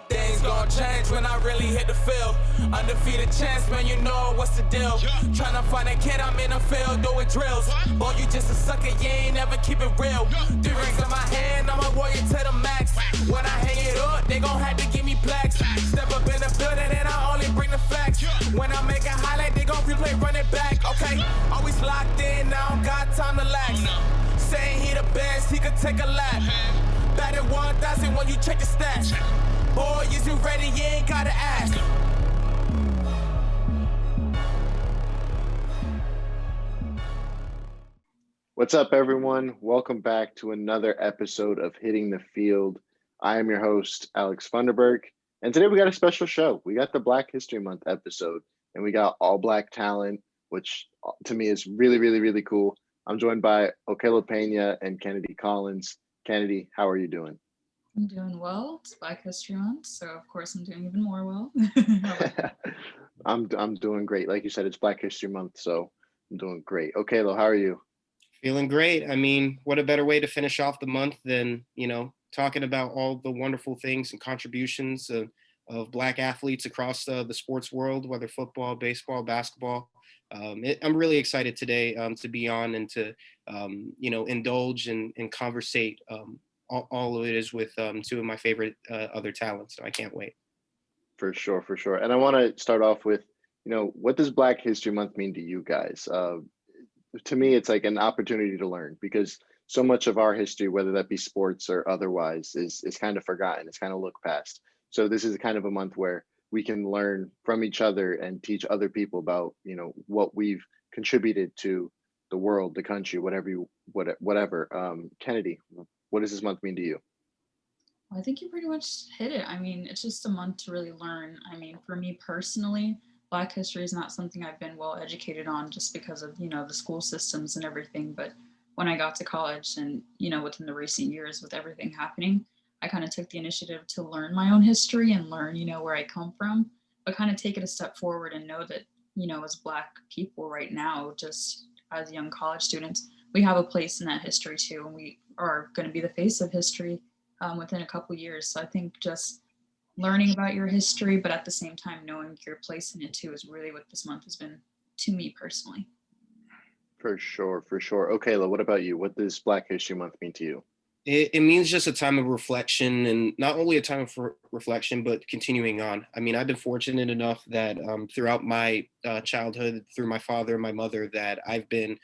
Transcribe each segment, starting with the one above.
Things gon' change when I really hit the field. Undefeated chance, man, you know what's the deal. Tryna find a kid, I'm in the field doing drills. Boy, you just a sucker, you ain't never keep it real. 3 rings in my hand, I'm a warrior to the max. When I hang it up, they gon' have to give me plaques. Step up in the building and I only bring the facts. When I make a highlight, they gon' replay, run it back. Okay, always locked in, now I don't got time to lax. Saying he the best, he could take a lap. Batted 1,000 when you check the stats. Boy, is you ready? You ain't gotta ask. What's up, everyone? Welcome back to another episode of Hitting the Field. I am your host, Alex Funderburke, and today we got a special show. We got the Black History Month episode, and we got all Black talent, which to me is really, really, really cool. I'm joined by Okelo Peña and Kennedy Collins. Kennedy, how are you doing? I'm doing well. It's Black History Month, so of course I'm doing even more well. I'm doing great. Like you said, it's Black History Month, so I'm doing great. Okelo, how are you? Feeling great. I mean, what a better way to finish off the month than, talking about all the wonderful things and contributions of Black athletes across the sports world, whether football, baseball, basketball. I'm really excited today to be on and to, indulge and conversate all of it is with two of my favorite other talents. So I can't wait. For sure. And I want to start off with, what does Black History Month mean to you guys? To me, it's like an opportunity to learn, because so much of our history, whether that be sports or otherwise, is kind of forgotten. It's kind of looked past. So this is kind of a month where we can learn from each other and teach other people about, what we've contributed to the world, the country, whatever. Kennedy, what does this month mean to you? I think you pretty much hit it. I mean, it's just a month to really learn. I mean, for me personally, Black history is not something I've been well educated on just because of, the school systems and everything. But when I got to college and, within the recent years with everything happening, I kind of took the initiative to learn my own history and learn, where I come from, but kind of take it a step forward and know that, as Black people right now, just as young college students, we have a place in that history too. And we are going to be the face of history within a couple years. So I think just learning about your history, but at the same time knowing your place in it too, is really what this month has been to me personally. For sure. Okay, what about you? What does Black History Month mean to you? It means just a time of reflection, and not only a time of reflection, but continuing on. I mean, I've been fortunate enough that throughout my childhood, through my father and my mother, that I've been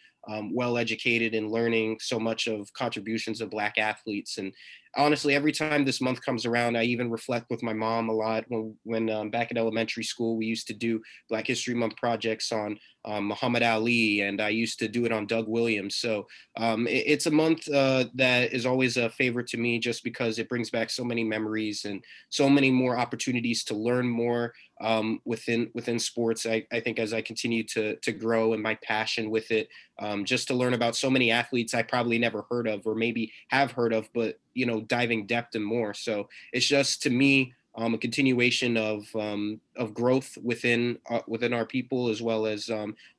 well educated and learning so much of contributions of Black athletes. And honestly, every time this month comes around, I even reflect with my mom a lot. When back in elementary school, we used to do Black History Month projects on Muhammad Ali, and I used to do it on Doug Williams. So it's a month that is always a favorite to me, just because it brings back so many memories and so many more opportunities to learn more within sports. I think as I continue to grow and my passion with it, just to learn about so many athletes I probably never heard of, or maybe have heard of, but diving depth and more. So it's just, to me, a continuation of growth within our people, as well as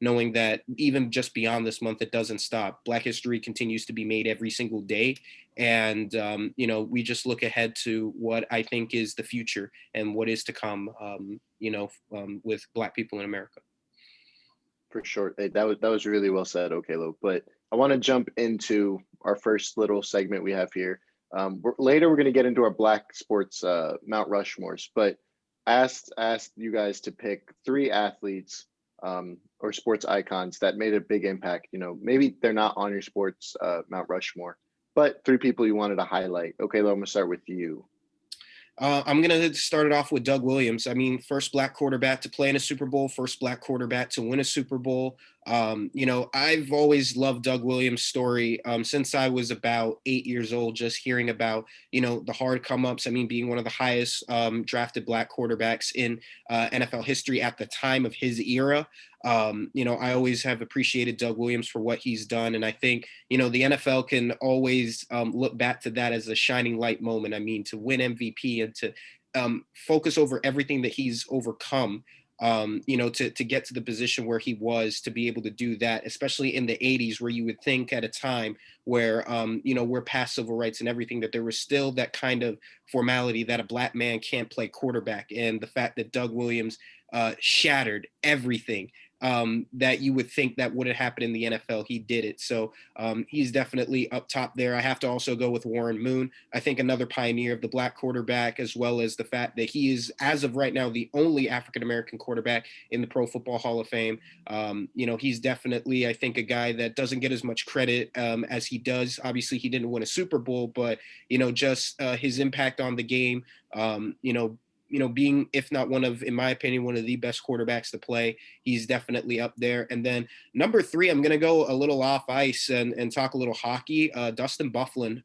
knowing that even just beyond this month, it doesn't stop. Black history continues to be made every single day. And, we just look ahead to what I think is the future and what is to come, with Black people in America. For sure. That was really well said, Okelo. But I want to jump into our first little segment we have here. Later, we're going to get into our Black sports Mount Rushmores, but I asked you guys to pick 3 athletes or sports icons that made a big impact. Maybe they're not on your sports Mount Rushmore, but 3 people you wanted to highlight. Okay, I'm going to start with you. I'm going to start it off with Doug Williams. I mean, first Black quarterback to play in a Super Bowl, first Black quarterback to win a Super Bowl. I've always loved Doug Williams' story since I was about 8 years old, just hearing about, the hard come-ups. I mean, being one of the highest drafted Black quarterbacks in NFL history at the time of his era. I always have appreciated Doug Williams for what he's done. And I think, the NFL can always look back to that as a shining light moment. I mean, to win MVP and to focus over everything that he's overcome. to get to the position where he was, to be able to do that, especially in the 80s, where you would think at a time where, we're past civil rights and everything, that there was still that kind of formality that a black man can't play quarterback. And the fact that Doug Williams shattered everything that you would think that would have happened in the NFL. He did it. So he's definitely up top there. I have to also go with Warren Moon. I think another pioneer of the black quarterback, as well as the fact that he is, as of right now, the only African-American quarterback in the Pro Football Hall of Fame. He's definitely, I think, a guy that doesn't get as much credit as he does. Obviously, he didn't win a Super Bowl, but, just his impact on the game, being, if not one of, in my opinion, one of the best quarterbacks to play, he's definitely up there. And then number 3, I'm going to go a little off ice and talk a little hockey. Dustin Byfuglien,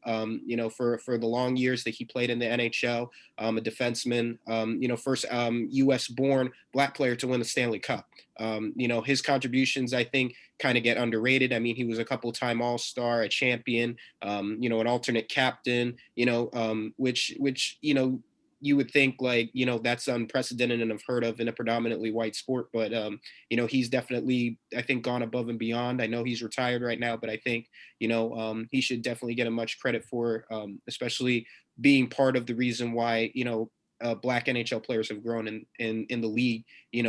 for the long years that he played in the NHL, a defenseman, first U.S. born black player to win the Stanley Cup. His contributions, I think, kind of get underrated. I mean, he was a couple-time All-Star, a champion, an alternate captain, which you would think that's unprecedented and unheard of in a predominantly white sport. But, he's definitely, I think, gone above and beyond. I know he's retired right now, but I think, he should definitely get a much credit for, especially being part of the reason why, black NHL players have grown in the league,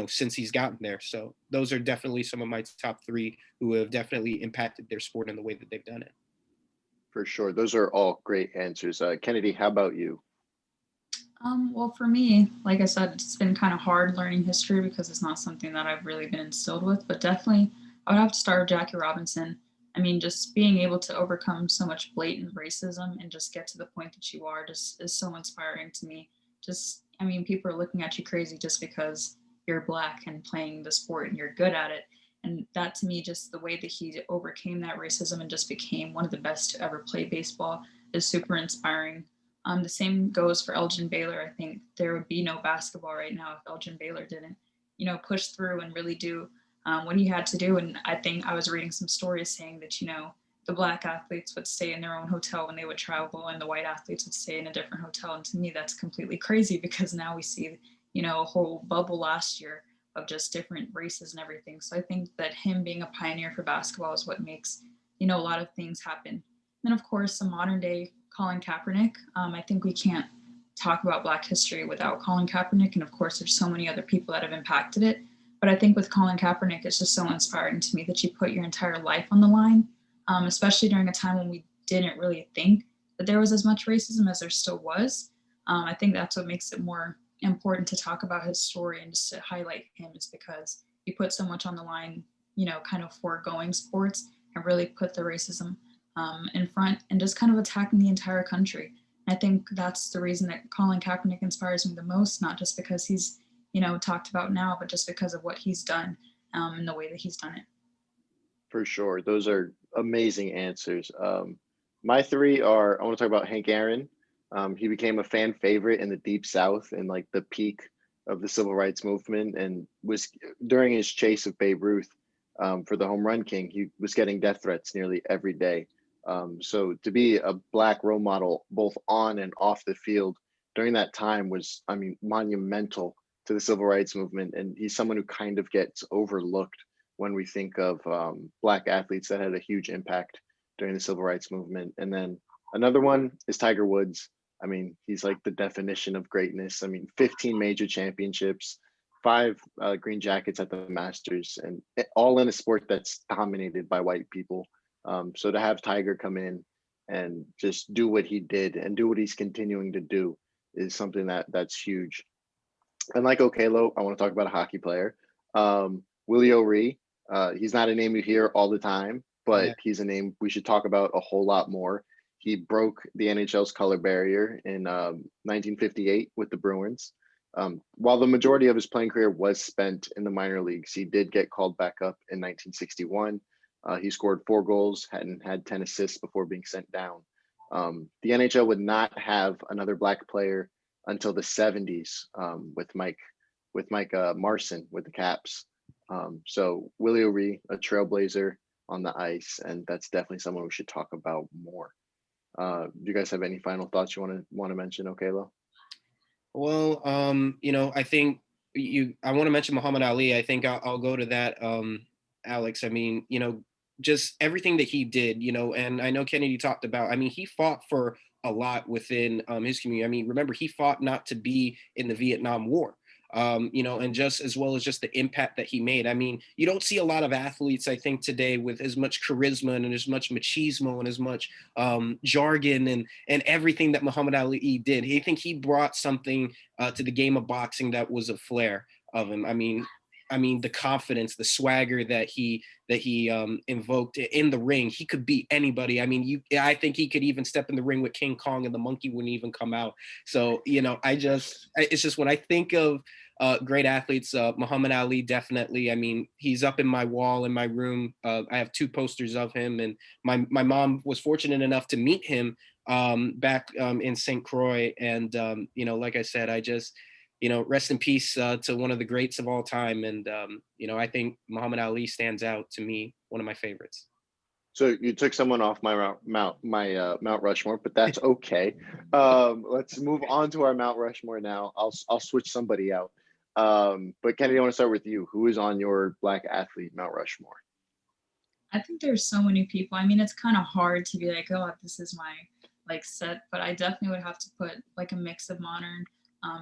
since he's gotten there. So those are definitely some of my top 3 who have definitely impacted their sport in the way that they've done it. For sure. Those are all great answers. Kennedy, how about you? Well, for me, like I said, it's been kind of hard learning history because it's not something that I've really been instilled with, but definitely I would have to start with Jackie Robinson. I mean, just being able to overcome so much blatant racism and just get to the point that you are just is so inspiring to me. People are looking at you crazy just because you're black and playing the sport and you're good at it. And that, to me, just the way that he overcame that racism and just became one of the best to ever play baseball is super inspiring. The same goes for Elgin Baylor. I think there would be no basketball right now if Elgin Baylor didn't, push through and really do what he had to do. And I think I was reading some stories saying that, the black athletes would stay in their own hotel when they would travel and the white athletes would stay in a different hotel. And to me, that's completely crazy because now we see, a whole bubble last year of just different races and everything. So I think that him being a pioneer for basketball is what makes, a lot of things happen. And of course, a modern day Colin Kaepernick. I think we can't talk about Black history without Colin Kaepernick. And of course, there's so many other people that have impacted it. But I think with Colin Kaepernick, it's just so inspiring to me that you put your entire life on the line, especially during a time when we didn't really think that there was as much racism as there still was. I think that's what makes it more important to talk about his story and just to highlight him, is because he put so much on the line, kind of foregoing sports and really put the racism in front and just kind of attacking the entire country. And I think that's the reason that Colin Kaepernick inspires me the most, not just because he's, talked about now, but just because of what he's done and the way that he's done it. For sure. Those are amazing answers. My 3 are, I want to talk about Hank Aaron. He became a fan favorite in the Deep South in like the peak of the civil rights movement, and was during his chase of Babe Ruth for the home run king, he was getting death threats nearly every day. So to be a black role model, both on and off the field during that time was, monumental to the civil rights movement. And he's someone who kind of gets overlooked when we think of black athletes that had a huge impact during the civil rights movement. And then another one is Tiger Woods. He's like the definition of greatness. 15 major championships, 5 green jackets at the Masters, and all in a sport that's dominated by white people. So to have Tiger come in and just do what he did and do what he's continuing to do is something that's huge. And like Okelo, I want to talk about a hockey player, Willie O'Ree. He's not a name you hear all the time, but he's a name we should talk about a whole lot more. He broke the NHL's color barrier in 1958 with the Bruins. While the majority of his playing career was spent in the minor leagues, he did get called back up in 1961. He scored 4 goals and had 10 assists before being sent down. The NHL would not have another black player until the 70s with Mike Marson with the Caps. So Willie O'Ree, a trailblazer on the ice, and that's definitely someone we should talk about more. Do you guys have any final thoughts you want to mention, Okelo? Well, I think I want to mention Muhammad Ali. I think I'll go to that, Alex. I mean, just everything that he did, and I know Kennedy talked about, I mean, he fought for a lot within his community. I mean, remember, he fought not to be in the Vietnam War. And just as well as just the impact that he made. I mean, you don't see a lot of athletes, I think, today with as much charisma and as much machismo and as much jargon and everything that Muhammad Ali did. I think he brought something to the game of boxing that was a flair of him. I mean, the confidence, the swagger that he invoked in the ring. He could beat anybody. I mean, I think he could even step in the ring with King Kong and the monkey wouldn't even come out. So, it's just when I think of great athletes, Muhammad Ali, definitely. I mean, he's up in my wall in my room. I have 2 posters of him, and my mom was fortunate enough to meet him back in St. Croix. And, like I said, I just, rest in peace to one of the greats of all time. And, I think Muhammad Ali stands out to me, one of my favorites. So you took someone off my Mount Rushmore, but that's okay. Let's move on to our Mount Rushmore now. I'll switch somebody out. But Kennedy, I want to start with you. Who is on your Black athlete Mount Rushmore? I think there's so many people. I mean, it's kind of hard to be like, oh, this is my set, but I definitely would have to put like a mix of modern.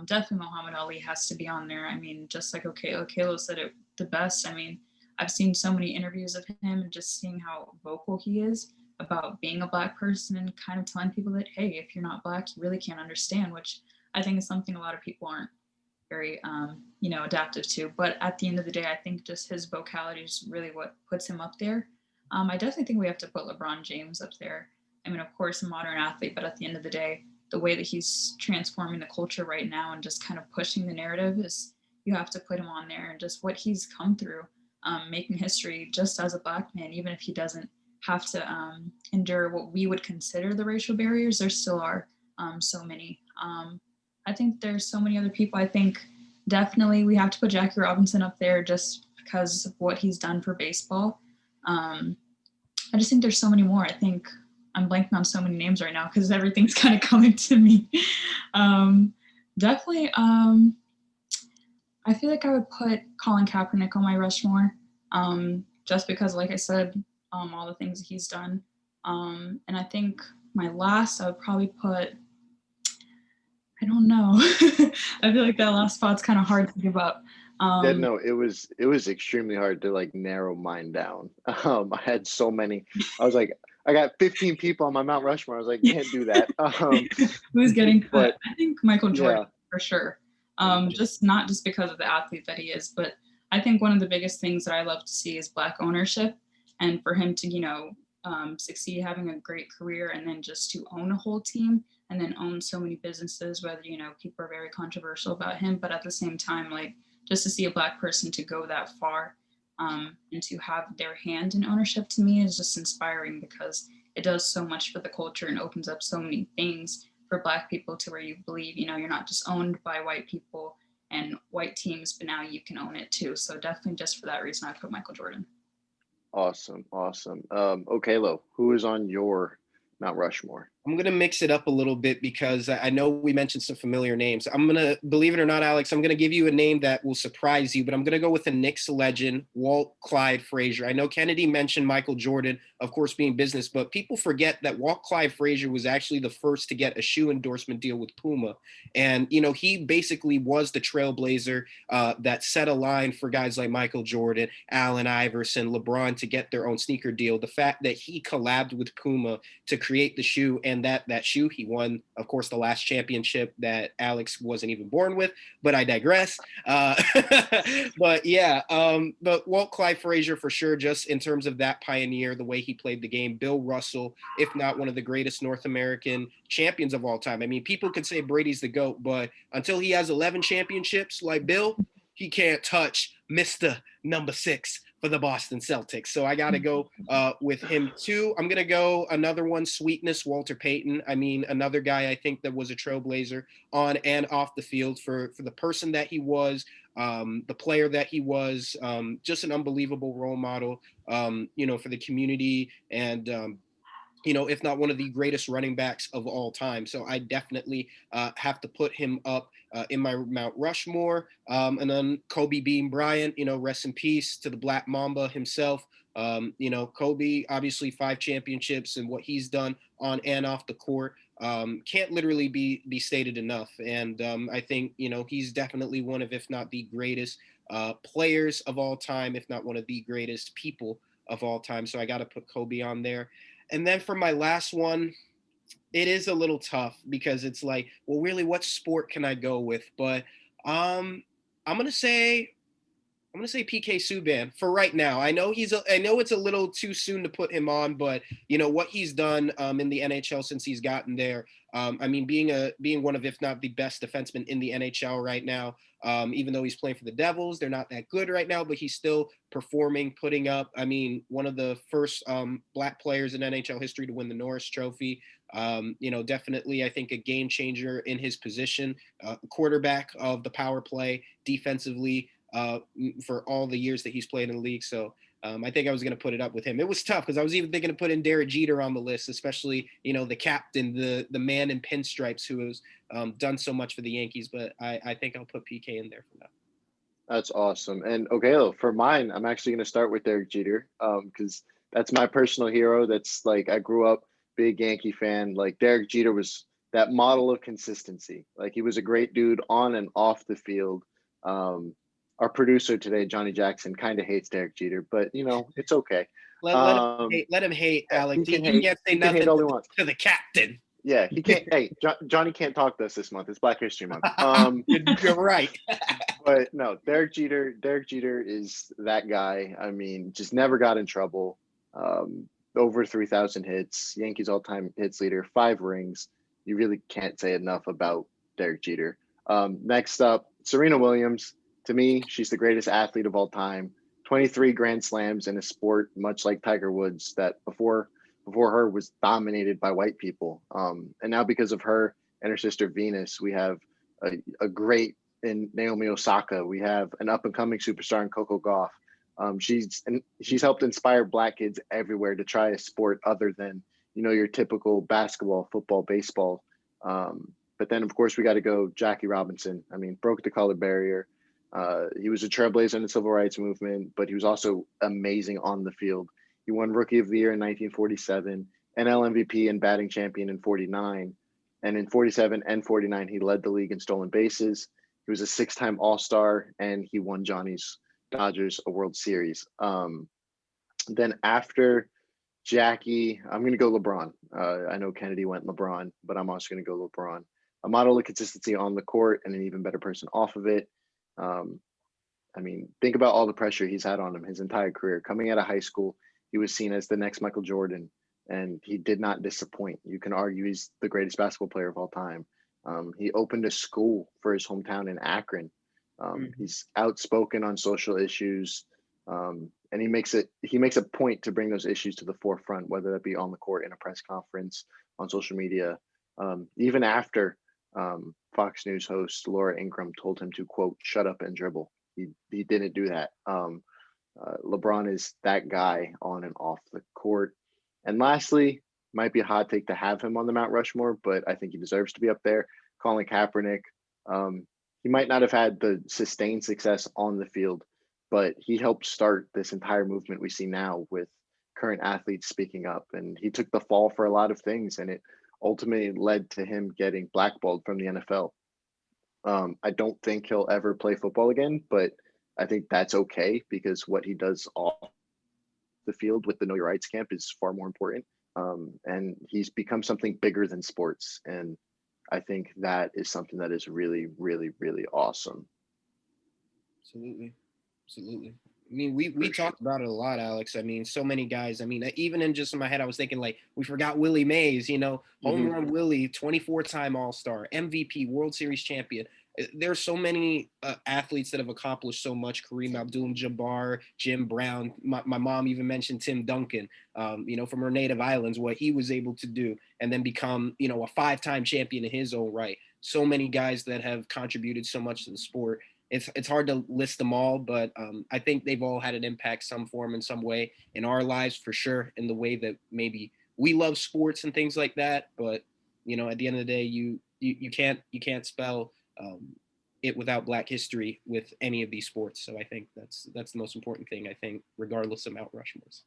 Definitely Muhammad Ali has to be on there. I mean, just like Okelo said it the best. I mean, I've seen so many interviews of him and just seeing how vocal he is about being a Black person and kind of telling people that, hey, if you're not Black, you really can't understand, which I think is something a lot of people aren't very, adaptive to. But at the end of the day, I think just his vocality is really what puts him up there. I definitely think we have to put LeBron James up there. I mean, of course, a modern athlete, but at the end of the day, the way that he's transforming the culture right now and just kind of pushing the narrative is you have to put him on there, and just what he's come through, making history just as a Black man, even if he doesn't have to endure what we would consider the racial barriers, there still are so many. I think there's so many other people. I think definitely we have to put Jackie Robinson up there just because of what he's done for baseball. I just think there's so many more. I think I'm blanking on so many names right now because everything's kind of coming to me. Definitely, I feel like I would put Colin Kaepernick on my Rushmore, just because, like I said, all the things he's done. And I think my last, I would probably put, I don't know. I feel like that last spot's kind of hard to give up. No, it was extremely hard to like narrow mine down. I had so many. I was like, I got 15 people on my Mount Rushmore. I was like, can't do that. Who's getting cut? But, I think Michael Jordan, for sure. Just not just because of the athlete that he is, but I think one of the biggest things that I love to see is Black ownership, and for him to, succeed, having a great career, and then just to own a whole team and then own so many businesses, whether, people are very controversial about him, but at the same time, like, just to see a Black person to go that far and to have their hand in ownership, to me is just inspiring, because it does so much for the culture and opens up so many things for Black people to where you believe, you're not just owned by white people and white teams, but now you can own it too. So definitely just for that reason, I put Michael Jordan. Awesome. Okelo, who is on your Mount Rushmore? I'm going to mix it up a little bit because I know we mentioned some familiar names. I'm going to, believe it or not, Alex, I'm going to give you a name that will surprise you, but I'm going to go with a Knicks legend, Walt Clyde Frazier. I know Kennedy mentioned Michael Jordan, of course, being business, but people forget that Walt Clyde Frazier was actually the first to get a shoe endorsement deal with Puma. And, he basically was the trailblazer that set a line for guys like Michael Jordan, Allen Iverson, LeBron to get their own sneaker deal. The fact that he collabed with Puma to create the shoe, and that shoe, he won, of course, the last championship that Alex wasn't even born with, but I digress. But yeah, but Walt Clyde Frazier for sure, just in terms of that pioneer, the way he played the game. Bill Russell, if not one of the greatest North American champions of all time. I mean, people could say Brady's the GOAT, but until he has 11 championships like Bill, he can't touch Mr. Number 6 for the Boston Celtics. So I got to go with him too. I'm going to go another one, Sweetness, Walter Payton. I mean, another guy I think that was a trailblazer on and off the field for the person that he was, the player that he was, just an unbelievable role model, for the community and if not one of the greatest running backs of all time. So I definitely have to put him up in my Mount Rushmore. And then Kobe Bean Bryant, rest in peace to the Black Mamba himself. Kobe, obviously 5 championships, and what he's done on and off the court can't literally be stated enough. And I think, he's definitely one of, if not the greatest players of all time, if not one of the greatest people of all time. So I got to put Kobe on there. And then for my last one, it is a little tough because it's like, well, really, what sport can I go with? But I'm gonna say PK Subban for right now. I know it's a little too soon to put him on, but what he's done in the NHL since he's gotten there. Being one of, if not the best defensemen in the NHL right now. Even though he's playing for the Devils, they're not that good right now, but he's still performing, putting up. One of the first Black players in NHL history to win the Norris Trophy. Definitely, I think a game changer in his position, quarterback of the power play, defensively. For all the years that he's played in the league. So I think I was going to put it up with him. It was tough because I was even thinking of putting Derek Jeter on the list, especially, the captain, the man in pinstripes who has done so much for the Yankees. But I think I'll put PK in there for that. That's awesome. And Okelo, for mine, I'm actually going to start with Derek Jeter because that's my personal hero. That's like, I grew up big Yankee fan. Like Derek Jeter was that model of consistency. Like he was a great dude on and off the field. Our producer today, Johnny Jackson, kind of hates Derek Jeter, but it's okay. Let him hate, Alex. He can't say nothing to the captain. Yeah, he can't. Hey, Johnny can't talk to us this month. It's Black History Month. You're right. But no, Derek Jeter is that guy. Just never got in trouble. Over 3,000 hits, Yankees all-time hits leader, 5 rings. You really can't say enough about Derek Jeter. Next up, Serena Williams. To me, she's the greatest athlete of all time. 23 Grand Slams in a sport much like Tiger Woods that before her was dominated by white people. And now because of her and her sister Venus, we have a great in Naomi Osaka. We have an up-and-coming superstar in Coco Gauff. She's helped inspire Black kids everywhere to try a sport other than your typical basketball, football, baseball. But then of course we got to go Jackie Robinson. Broke the color barrier. He was a trailblazer in the civil rights movement, but he was also amazing on the field. He won Rookie of the Year in 1947, NL MVP and batting champion in 49. And in 47 and 49, he led the league in stolen bases. He was a 6-time All-Star, and he won Johnny's Dodgers a World Series. Then after Jackie, I'm going to go LeBron. I know Kennedy went LeBron, but I'm also going to go LeBron. A model of consistency on the court and an even better person off of it. Think about all the pressure he's had on him his entire career. Coming out of high school, he was seen as the next Michael Jordan, and he did not disappoint. You can argue he's the greatest basketball player of all time. He opened a school for his hometown in Akron. He's outspoken on social issues, and he makes a point to bring those issues to the forefront, whether that be on the court, in a press conference, on social media, even after Fox News host Laura Ingraham told him to, quote, shut up and dribble. He didn't do that. LeBron is that guy on and off the court. And lastly, might be a hot take to have him on the Mount Rushmore, but I think he deserves to be up there. Colin Kaepernick. He might not have had the sustained success on the field, but he helped start this entire movement we see now with current athletes speaking up. And he took the fall for a lot of things, and it ultimately led to him getting blackballed from the NFL. I don't think he'll ever play football again, but I think that's okay because what he does off the field with the Know Your Rights camp is far more important. And he's become something bigger than sports. And I think that is something that is really, really, really awesome. Absolutely. We talked about it a lot, Alex. So many guys. Even in just in my head, I was thinking like we forgot Willie Mays. Home run Willie, 24-time All-Star, MVP, World Series champion. There's so many athletes that have accomplished so much. Kareem Abdul-Jabbar, Jim Brown. My mom even mentioned Tim Duncan. From her native islands, what he was able to do, and then become a 5-time champion in his own right. So many guys that have contributed so much to the sport. It's hard to list them all, but I think they've all had an impact, some form in some way in our lives for sure, in the way that maybe we love sports and things like that, but you know, at the end of the day, you can't spell it without Black history with any of these sports. So I think that's the most important thing. I think, regardless of Mount Rushmores.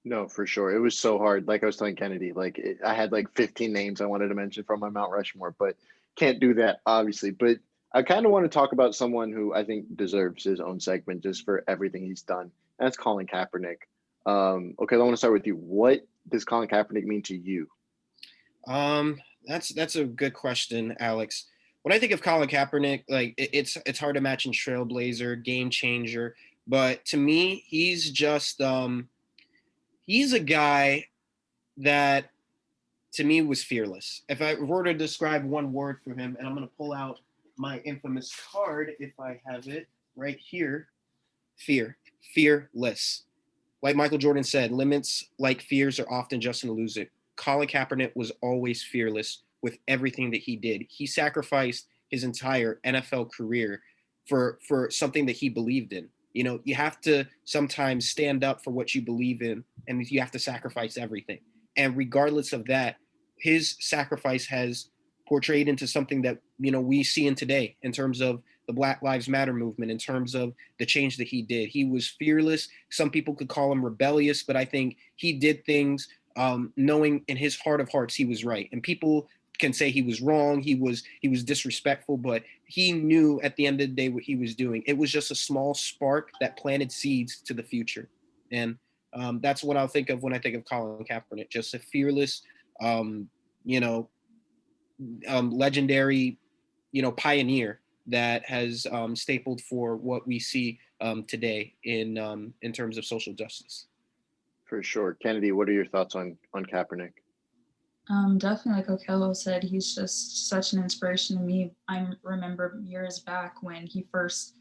No, for sure. It was so hard. Like I was telling Kennedy, like I had like 15 names I wanted to mention from my Mount Rushmore, but can't do that obviously. But I kind of want to talk about someone who I think deserves his own segment just for everything he's done. And that's Colin Kaepernick. Okay, I want to start with you. What does Colin Kaepernick mean to you? That's a good question, Alex. When I think of Colin Kaepernick, like it's hard to imagine trailblazer, game changer, but to me, he's just he's a guy that to me was fearless. If I were to describe one word for him, and I'm going to pull out my infamous card if I have it right here, fearless. Like Michael Jordan said, limits like fears are often just an illusion. Colin Kaepernick was always fearless with everything that he did. He sacrificed his entire NFL career for something that he believed in. You know, you have to sometimes stand up for what you believe in, and you have to sacrifice everything. And regardless of that, his sacrifice has portrayed into something that, you know, we see in today in terms of the Black Lives Matter movement, in terms of the change that he did. He was fearless. Some people could call him rebellious, but I think he did things knowing in his heart of hearts he was right. And people can say he was wrong, he was disrespectful, but he knew at the end of the day what he was doing. It was just a small spark that planted seeds to the future. And that's what I'll think of when I think of Colin Kaepernick, just a fearless, you know, legendary, you know, pioneer that has stapled for what we see today in terms of social justice. For sure. Kennedy, what are your thoughts on Kaepernick? Definitely, like Okelo said, he's just such an inspiration to me. I remember years back when he first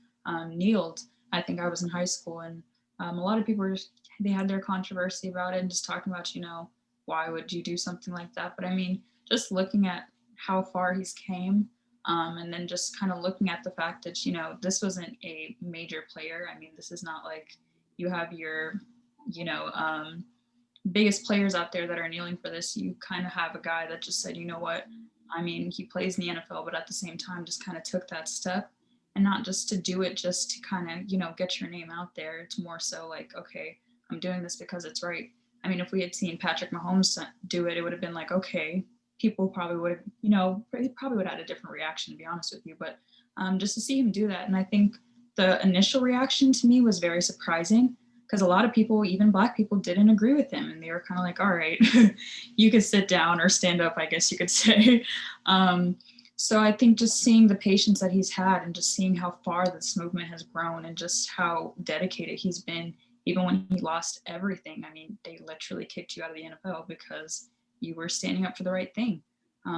kneeled. I think I was in high school, and a lot of people were they had their controversy about it and just talking about, you know, why would you do something like that? But I mean, just looking at how far he's came, and then just kind of looking at the fact that, you know, this wasn't a major player. I mean, this is not like you have your, you know, biggest players out there that are kneeling for this. You kind of have a guy that just said, you know what, I mean, he plays in the NFL, but at the same time just kind of took that step, and not just to do it just to kind of, you know, get your name out there. It's more so like, okay, I'm doing this because it's right. I mean, if we had seen Patrick Mahomes do it, it would have been like, okay, people probably would have, you know, probably would have had a different reaction, to be honest with you. But just to see him do that, and I think the initial reaction to me was very surprising, because a lot of people, even Black people, didn't agree with him, and they were kind of like, all right, you could sit down or stand up, I guess you could say. So I think just seeing the patience that he's had, and just seeing how far this movement has grown, and just how dedicated he's been, even when he lost everything. I mean, they literally kicked you out of the NFL because you were standing up for the right thing.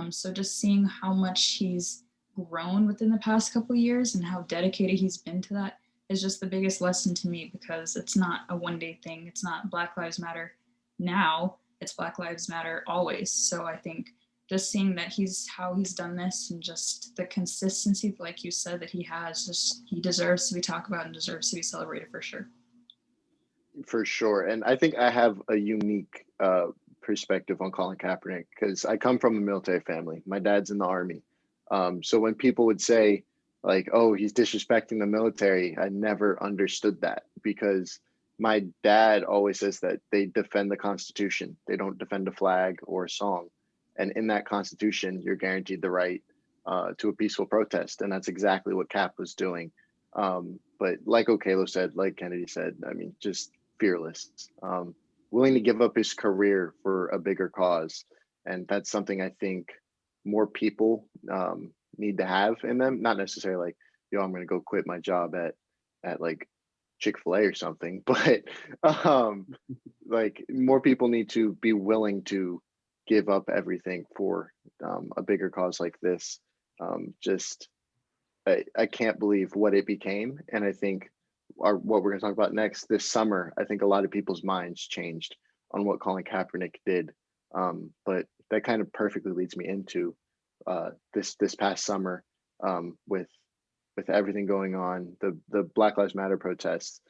So just seeing how much he's grown within the past couple of years and how dedicated he's been to that is just the biggest lesson to me, because it's not a one-day thing. It's not Black Lives Matter now, it's Black Lives Matter always. So I think just seeing that how he's done this, and just the consistency, like you said, that he has, just he deserves to be talked about and deserves to be celebrated for sure. For sure. And I think I have a unique perspective on Colin Kaepernick, because I come from a military family. My dad's in the Army. So when people would say, like, oh, he's disrespecting the military, I never understood that, because my dad always says that they defend the Constitution. They don't defend a flag or a song. And in that Constitution, you're guaranteed the right to a peaceful protest. And that's exactly what Cap was doing. But like Okelo said, like Kennedy said, I mean, just fearless, willing to give up his career for a bigger cause. And that's something I think more people need to have in them. Not necessarily like, yo, I'm going to go quit my job at like Chick-fil-A or something, but like more people need to be willing to give up everything for a bigger cause like this. Just I can't believe what it became. And I think what we're going to talk about next, this summer, I think a lot of people's minds changed on what Colin Kaepernick did. But that kind of perfectly leads me into this past summer, with everything going on, the Black Lives Matter protests.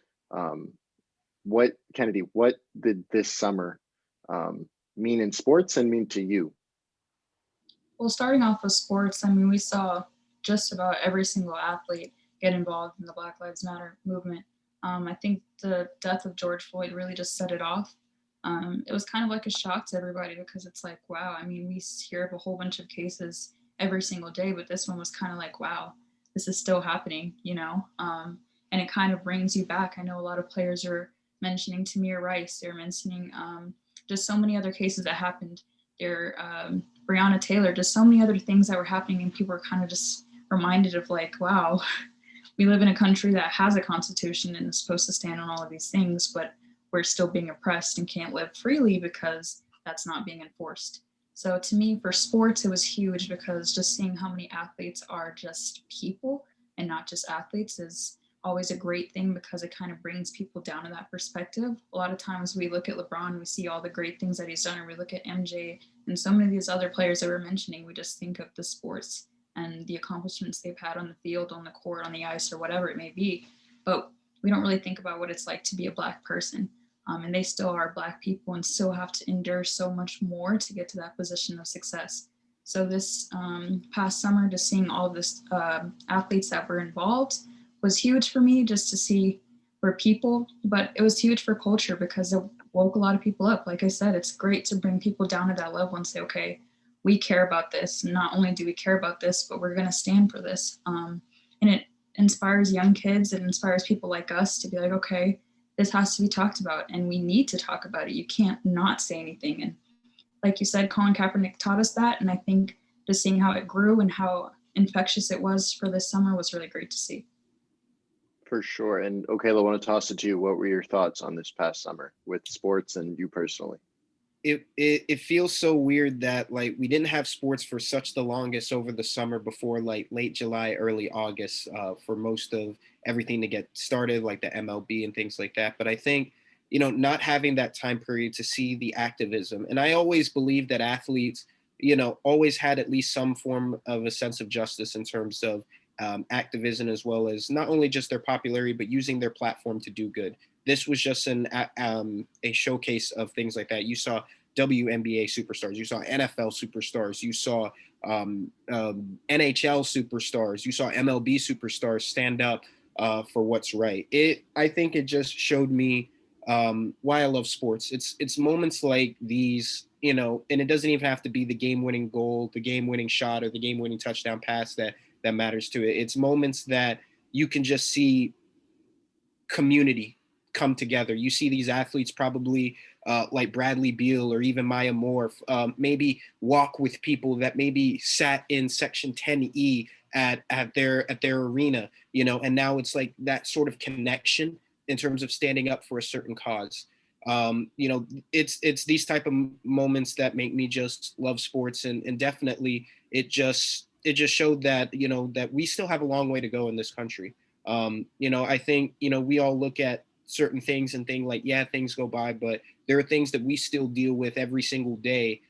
What, Kennedy, what did this summer mean in sports and mean to you? Well, starting off with sports, I mean, we saw just about every single athlete get involved in the Black Lives Matter movement. I think the death of George Floyd really just set it off. It was kind of like a shock to everybody because it's like, wow, I mean, we hear of a whole bunch of cases every single day, but this one was kind of like, wow, this is still happening, you know? And it kind of brings you back. I know a lot of players are mentioning Tamir Rice, they're mentioning just so many other cases that happened. They're Breonna Taylor, just so many other things that were happening, and people were kind of just reminded of like, wow, we live in a country that has a constitution and is supposed to stand on all of these things, but we're still being oppressed and can't live freely because that's not being enforced. So to me, for sports, it was huge because just seeing how many athletes are just people and not just athletes is always a great thing because it kind of brings people down to that perspective. A lot of times we look at LeBron, we see all the great things that he's done, or we look at MJ and so many of these other players that we're mentioning, we just think of the sports and the accomplishments they've had on the field, on the court, on the ice, or whatever it may be. But we don't really think about what it's like to be a Black person. And they still are Black people and still have to endure so much more to get to that position of success. So this past summer, just seeing all of this athletes that were involved was huge for me, just to see for people, but it was huge for culture because it woke a lot of people up. Like I said, it's great to bring people down to that level and say, okay, we care about this. Not only do we care about this, but we're going to stand for this. And it inspires young kids. It inspires people like us to be like, okay, this has to be talked about and we need to talk about it. You can't not say anything. And like you said, Colin Kaepernick taught us that. And I think just seeing how it grew and how infectious it was for this summer was really great to see. For sure. And Okelo, I want to toss it to you. What were your thoughts on this past summer with sports and you personally? It feels so weird that like we didn't have sports for such the longest over the summer before like late July, early August for most of everything to get started, like the MLB and things like that. But I think, you know, not having that time period to see the activism, and I always believe that athletes, you know, always had at least some form of a sense of justice in terms of activism, as well as not only just their popularity, but using their platform to do good. This was just a showcase of things like that. You saw WNBA superstars, you saw NFL superstars, you saw NHL superstars, you saw MLB superstars stand up for what's right. I think it just showed me why I love sports. It's moments like these, you know, and it doesn't even have to be the game-winning goal, the game-winning shot, or the game-winning touchdown pass that matters to it. It's moments that you can just see community come together. You see these athletes probably like Bradley Beal or even Maya Moore maybe walk with people that maybe sat in section 10E at their arena, you know, and now it's like that sort of connection in terms of standing up for a certain cause. You know, it's these type of moments that make me just love sports, and definitely it just showed that, you know, that we still have a long way to go in this country. You know, I think, you know, we all look at certain things and think like, yeah, things go by, but there are things that we still deal with every single day,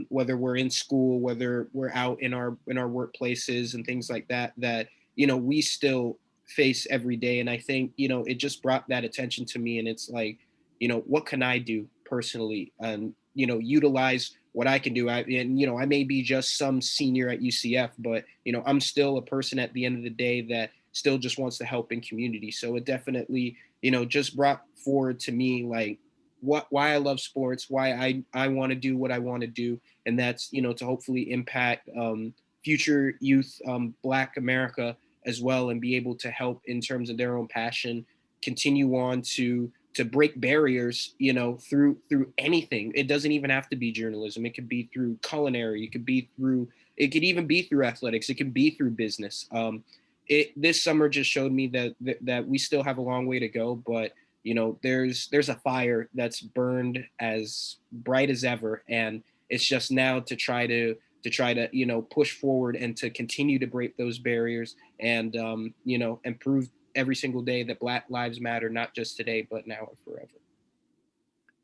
whether we're in school, whether we're out in our workplaces and things like that, you know, we still face every day. And I think, you know, it just brought that attention to me. And it's like, you know, what can I do personally? And, you know, utilize what I can do. And, you know, I may be just some senior at UCF, but, you know, I'm still a person at the end of the day that still just wants to help in community. So it definitely, you know, just brought forward to me like why I love sports, why I want to do what I want to do. And that's, you know, to hopefully impact future youth, Black America as well, and be able to help in terms of their own passion, continue on to break barriers, you know, through anything. It doesn't even have to be journalism. It could be through culinary. It could even be through athletics. It can be through business. This summer just showed me that we still have a long way to go, but, you know, there's a fire that's burned as bright as ever. And it's just now to try to, you know, push forward and to continue to break those barriers and, you know, and prove every single day that Black lives matter, not just today, but now and forever.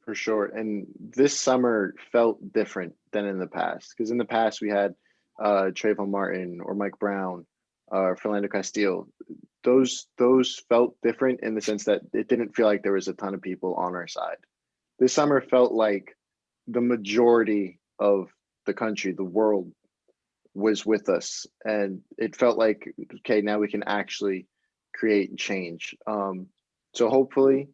For sure. And this summer felt different than in the past, because in the past we had Trayvon Martin or Mike Brown or Philando Castile. Those felt different in the sense that it didn't feel like there was a ton of people on our side. This summer felt like the majority of the country, the world, was with us, and it felt like, okay, now we can actually create change. So hopefully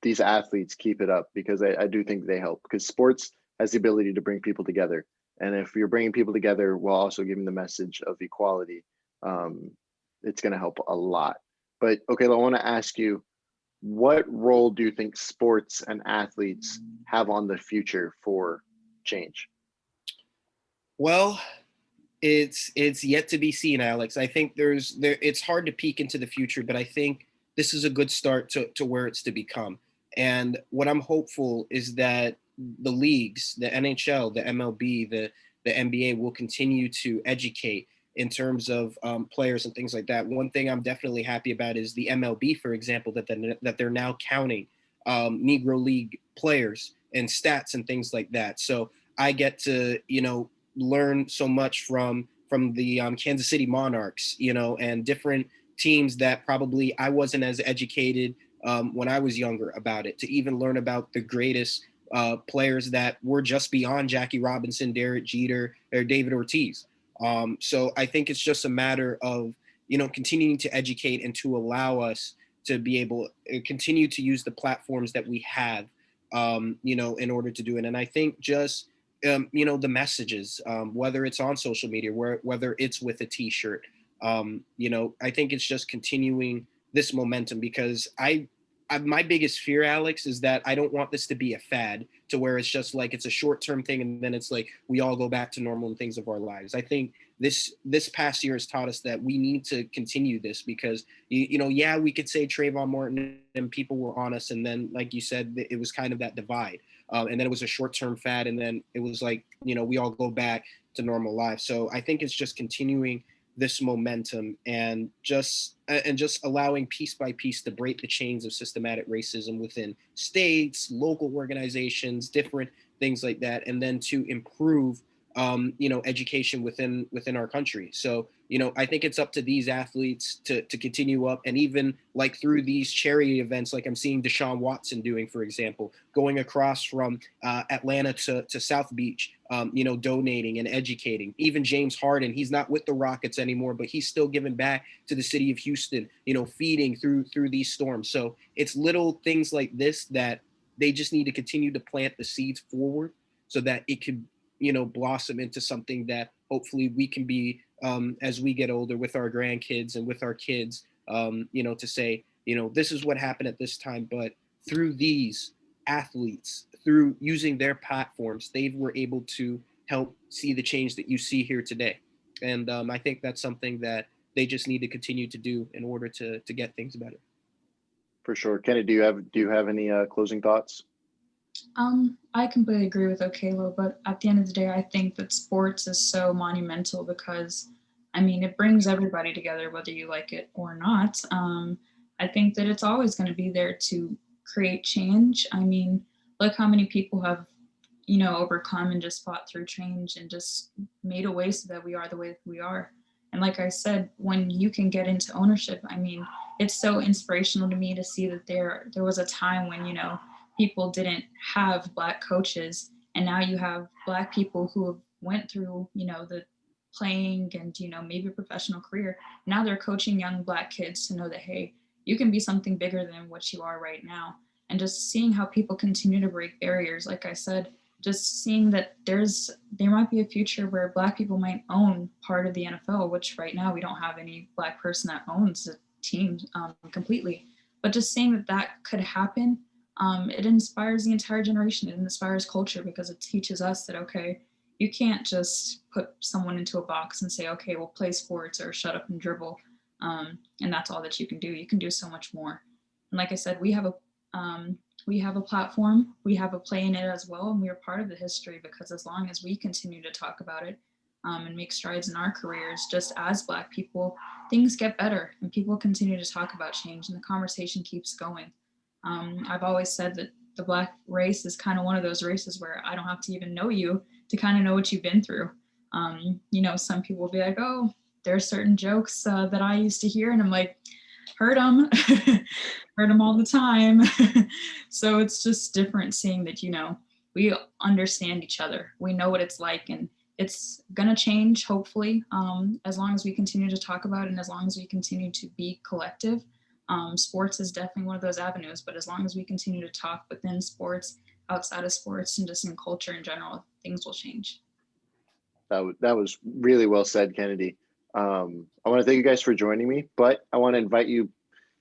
these athletes keep it up, because I do think they help, because sports has the ability to bring people together. And if you're bringing people together while also giving the message of equality, it's going to help a lot. But okay, I want to ask you, what role do you think sports and athletes have on the future for change? Well, it's yet to be seen, Alex. I think it's hard to peek into the future, but I think this is a good start to where it's to become. And what I'm hopeful is that the leagues, the NHL, the MLB, the NBA will continue to educate in terms of players and things like that. One thing I'm definitely happy about is the MLB, for example, that they're now counting Negro League players and stats and things like that. So I get to, learn so much from the Kansas City Monarchs, and different teams that probably I wasn't as educated when I was younger about it, to even learn about the greatest players that were just beyond Jackie Robinson, Derek Jeter, or David Ortiz. So I think it's just a matter of, continuing to educate and to allow us to be able to continue to use the platforms that we have, in order to do it. And I think just, the messages, whether it's on social media, whether it's with a t-shirt, I think it's just continuing this momentum, because my biggest fear, Alex, is that I don't want this to be a fad, to where it's just like it's a short-term thing and then it's like we all go back to normal and things of our lives. I think this past year has taught us that we need to continue this, because yeah, we could say Trayvon Martin and people were on us, and then like you said, it was kind of that divide, and then it was a short-term fad, and then it was like we all go back to normal life. So I think it's just continuing this momentum and just allowing piece by piece to break the chains of systematic racism within states, local organizations, different things like that, and then to improve education within our country. So I think it's up to these athletes to continue up, and even like through these charity events, like I'm seeing Deshaun Watson doing, for example, going across from Atlanta to South Beach, donating and educating. Even James Harden, he's not with the Rockets anymore, but he's still giving back to the city of Houston, feeding through these storms. So it's little things like this that they just need to continue to plant the seeds forward, so that it could blossom into something that hopefully we can be, as we get older, with our grandkids and with our kids, to say, this is what happened at this time, but through these athletes, through using their platforms, they were able to help see the change that you see here today. And I think that's something that they just need to continue to do in order to get things better. For sure. Kenny, do you have any closing thoughts? I completely agree with Okelo, but at the end of the day, I think that sports is so monumental, because it brings everybody together, whether you like it or not. I think that it's always going to be there to create change. Look how many people have, overcome and just fought through change and just made a way so that we are the way that we are. And like I said, when you can get into ownership, it's so inspirational to me to see that there was a time when, people didn't have Black coaches, and now you have Black people who have went through, the playing and, maybe a professional career. Now they're coaching young Black kids to know that, hey, you can be something bigger than what you are right now. And just seeing how people continue to break barriers, like I said, just seeing that there might be a future where Black people might own part of the NFL, which right now we don't have any Black person that owns the team completely. But just seeing that could happen, it inspires the entire generation. It inspires culture, because it teaches us that, okay, you can't just put someone into a box and say, okay, well, play sports or shut up and dribble. And that's all that you can do. You can do so much more. And like I said, we have a platform, we have a play in it as well. And we are part of the history, because as long as we continue to talk about it and make strides in our careers, just as Black people, things get better and people continue to talk about change and the conversation keeps going. I've always said that the Black race is kind of one of those races where I don't have to even know you to kind of know what you've been through. Some people will be like, oh, there are certain jokes that I used to hear, and I'm like, heard them, heard them all the time. So it's just different seeing that, we understand each other. We know what it's like, and it's gonna change, hopefully, as long as we continue to talk about it and as long as we continue to be collective. Sports is definitely one of those avenues, but as long as we continue to talk within sports, outside of sports, and just in culture in general, things will change. That was really well said, Kennedy. I want to thank you guys for joining me, but I want to invite you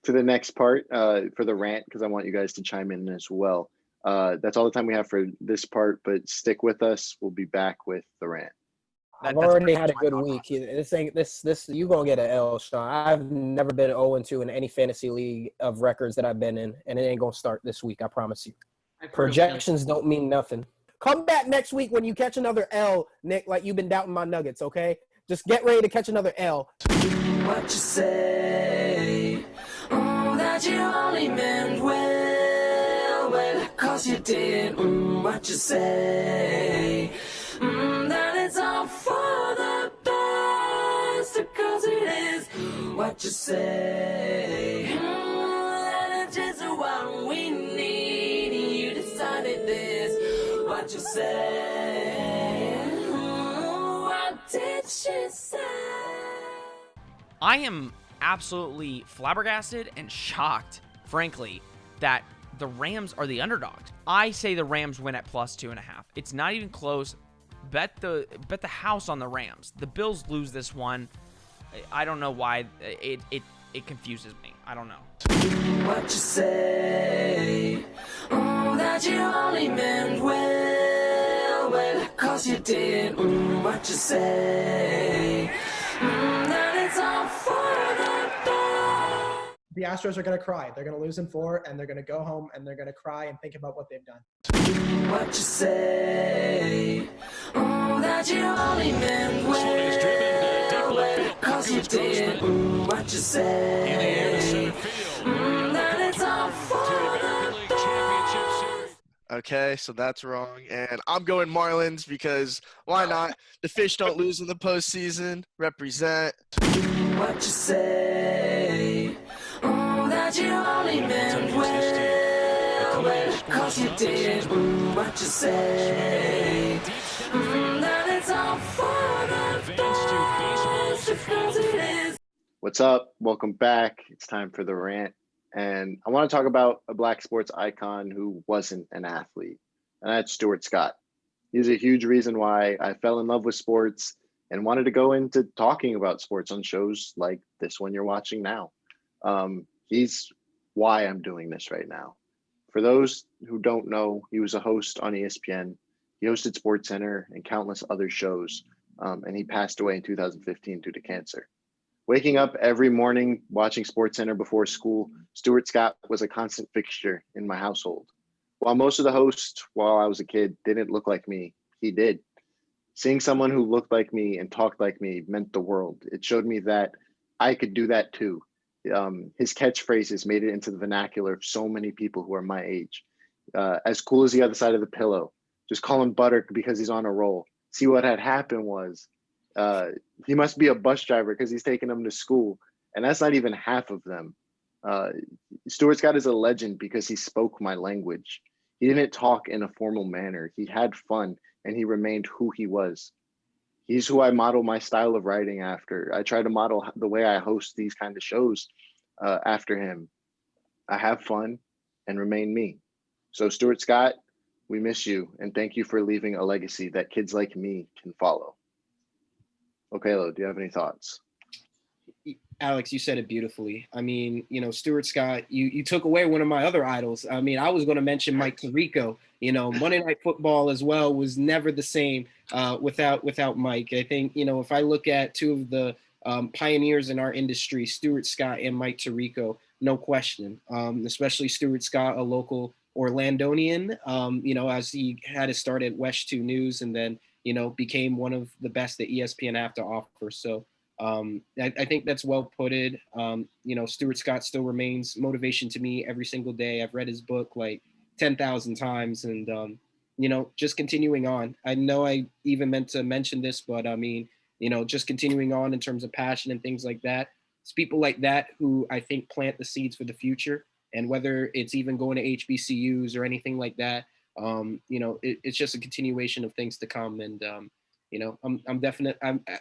to the next part for the rant, because I want you guys to chime in as well. That's all the time we have for this part, but stick with us. We'll be back with the rant. I've already had a good week. This you gonna get an L, Sean. I've never been 0-2 in any fantasy league of records that I've been in, and it ain't gonna start this week. I promise you. Projections don't mean nothing. Come back next week when you catch another L, Nick, like you've been doubting my Nuggets, okay? Just get ready to catch another L. What you say? Oh, that you only meant well, cause you did. What you say? That it's all for the best, cause it is. What you say? That it's just what we need. You decided this. What you say? What did she say? I am absolutely flabbergasted and shocked, frankly, that the Rams are the underdogs. I say the Rams win at +2.5. It's not even close. Bet the house on the Rams. The Bills lose this one. I don't know why. It confuses me. I don't know. What you say? Oh, that you only meant well, cause you did. What you say? That it's all for the best. The Astros are going to cry. They're going to lose in 4, and they're going to go home, and they're going to cry and think about what they've done. What you say? Oh, that you only meant well, cause you did. What you say? That it's all for the best. Okay, so that's wrong. And I'm going Marlins because why not? The Fish don't lose in the postseason. Represent. What you say? Oh, that you only meant well, cause you did. What you say? That it's all for the best, cause it is. What's up? Welcome back. It's time for the rant. And I want to talk about a Black sports icon who wasn't an athlete, and that's Stuart Scott. He's a huge reason why I fell in love with sports and wanted to go into talking about sports on shows like this one you're watching now. He's why I'm doing this right now. For those who don't know, he was a host on ESPN. He hosted SportsCenter and countless other shows, and he passed away in 2015 due to cancer. Waking up every morning, watching SportsCenter before school, Stuart Scott was a constant fixture in my household. While most of the hosts, while I was a kid, didn't look like me, he did. Seeing someone who looked like me and talked like me meant the world. It showed me that I could do that too. His catchphrases made it into the vernacular of so many people who are my age. As cool as the other side of the pillow. Just call him Butter because he's on a roll. See, what had happened was he must be a bus driver because he's taking them to school. And that's not even half of them. Stuart Scott is a legend because he spoke my language. He didn't talk in a formal manner. He had fun and he remained who he was. He's who I model my style of writing after. I try to model the way I host these kind of shows after him. I have fun and remain me. So Stuart Scott, we miss you and thank you for leaving a legacy that kids like me can follow. Okelo, do you have any thoughts? Alex, you said it beautifully. I mean, Stuart Scott, you took away one of my other idols. I mean, I was going to mention Mike Tarico. Monday Night Football as well was never the same without Mike. I think, if I look at two of the pioneers in our industry, Stuart Scott and Mike Tarico, no question, especially Stuart Scott, a local Orlandonian, as he had to start at West 2 News and then, became one of the best that ESPN have to offer. So I think that's well putted. Stuart Scott still remains motivation to me every single day. I've read his book like 10,000 times and, just continuing on. I know I even meant to mention this, but I mean, just continuing on in terms of passion and things like that. It's people like that who I think plant the seeds for the future. And whether it's even going to HBCUs or anything like that, It's just a continuation of things to come. And,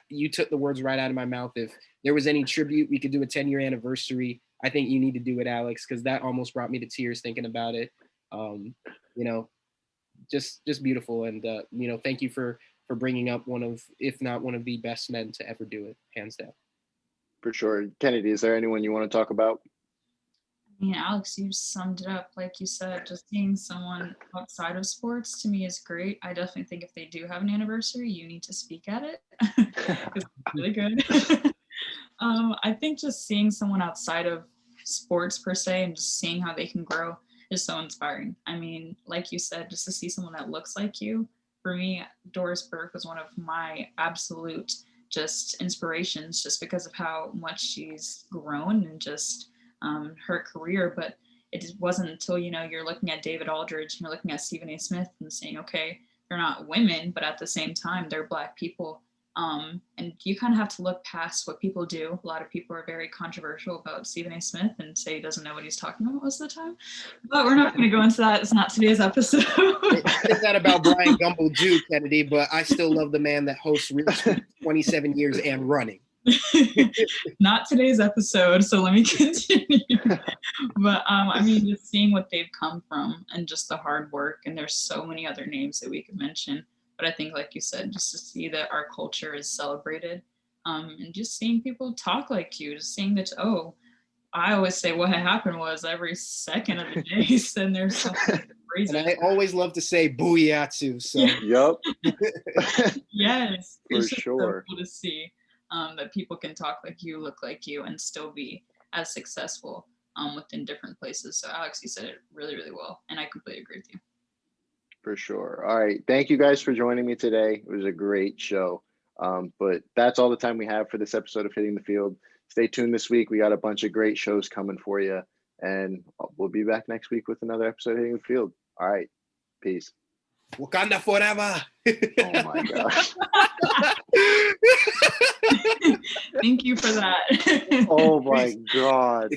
you took the words right out of my mouth. If there was any tribute, we could do a 10-year anniversary. I think you need to do it, Alex, because that almost brought me to tears thinking about it. Just beautiful. And, thank you for bringing up one of, if not one of the best men to ever do it, hands down. For sure. Kennedy, is there anyone you want to talk about? I mean, Alex, you summed it up. Like you said, just seeing someone outside of sports to me is great. I definitely think if they do have an anniversary, you need to speak at it. It's really good. I think just seeing someone outside of sports per se and just seeing how they can grow is so inspiring. I mean, like you said, just to see someone that looks like you. For me, Doris Burke was one of my absolute just inspirations just because of how much she's grown and just her career. But it wasn't until, you're looking at David Aldridge and you're looking at Stephen A. Smith and saying, okay, they're not women, but at the same time, they're Black people. And you kind of have to look past what people do. A lot of people are very controversial about Stephen A. Smith and say he doesn't know what he's talking about most of the time. But we're not going to go into that. It's not today's episode. I said that about Brian Gumbel too, Kennedy, but I still love the man that hosts Real Sweet 27 years and running. Not today's episode, so let me continue. But I mean, just seeing what they've come from and just the hard work, and there's so many other names that we could mention. But I think, like you said, just to see that our culture is celebrated, and just seeing people talk like you, just seeing that, I always say what had happened was every second of the day, and there's something crazy. And I always love to say booyah, so. Yep. Yes. For it's just sure. so cool to see that people can talk like you, look like you, and still be as successful within different places. So Alex, you said it really, really well, and I completely agree with you. For sure. All right. Thank you guys for joining me today. It was a great show. But that's all the time we have for this episode of Hitting the Field. Stay tuned this week. We got a bunch of great shows coming for you. And we'll be back next week with another episode of Hitting the Field. All right. Peace. Wakanda forever. Oh my gosh. Thank you for that. Oh my God.